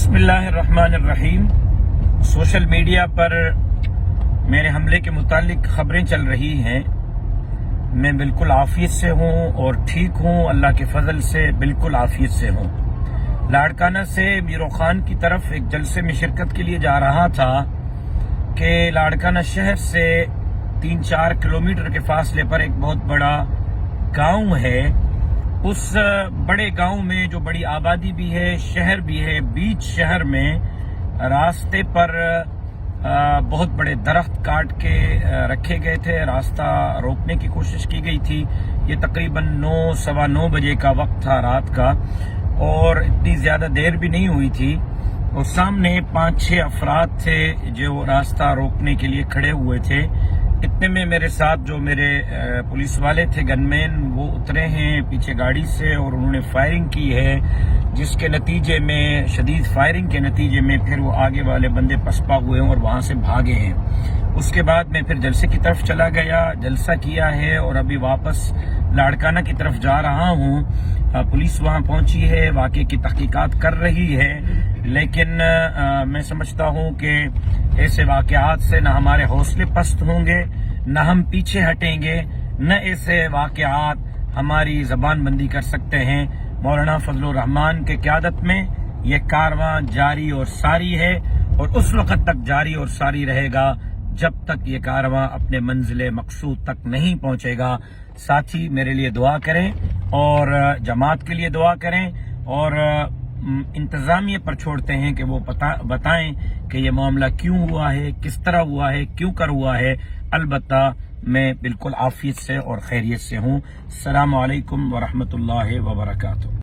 बिस्मिल्लाहिर्रहमानिर्रहीम। Social media पर मेरे हमले के मुतालिक खबरें चल रही हैं। मैं बिल्कुल आफियत से हूँ और ठीक हूँ, अल्लाह के फजल से बिल्कुल आफियत से हूँ। लाड़काना से मीरों खान की तरफ एक जलसे में शिरकत के लिए जा रहा था कि लाड़काना शहर से 3-4 किलोमीटर के फासले पर एक बहुत बड़ा गांव है। उस बड़े गांव में जो बड़ी आबादी भी है, शहर भी है, बीच शहर में रास्ते पर बहुत बड़े दरख्त काट के रखे गए थे। रास्ता रोकने की कोशिश की गई थी। ये तकरीबन 9-9:15 बजे का वक्त था रात का, और इतनी ज्यादा देर भी नहीं हुई थी। और सामने 5-6 अफराद थे जो रास्ता रोकने के लिए खड़े हुए थे। इतने में मेरे साथ जो मेरे पुलिस वाले थे, गनमैन, वो उतरे हैं पीछे गाड़ी से और उन्होंने फायरिंग की है, जिसके नतीजे में, शदीद फायरिंग के नतीजे में फिर वो आगे वाले बंदे पसपा हुए हैं और वहां से भागे हैं। उसके बाद मैं फिर जलसे की तरफ चला गया, जलसा किया है और अभी वापस लाड़काना की तरफ जा रहा हूँ। पुलिस वहां पहुंची है, वाकये की तहकीकात कर रही है, लेकिन मैं समझता हूं कि ऐसे वाकयात से न हमारे हौसले पस्त होंगे, न हम पीछे हटेंगे, न ऐसे वाकयात हमारी जबान बंदी कर सकते हैं। मौलाना फजलुर रहमान के क़यादत में ये कारवां जारी और सारी है, और उस वक्त तक जारी और सारी रहेगा जब तक ये कारवां अपने मंजिल मकसूद तक नहीं पहुंचेगा। साथी मेरे लिए दुआ करें और जमात के लिए दुआ करें, और इंतजामिया पर छोड़ते हैं कि वो बताएं कि ये मामला क्यों हुआ है, किस तरह हुआ है, क्यों कर हुआ है। अलबत्ता मैं बिल्कुल आफियत से और खैरियत से हूँ। अस्सलामु अलैकुम व रहमतुल्लाहि व बरकातुहू।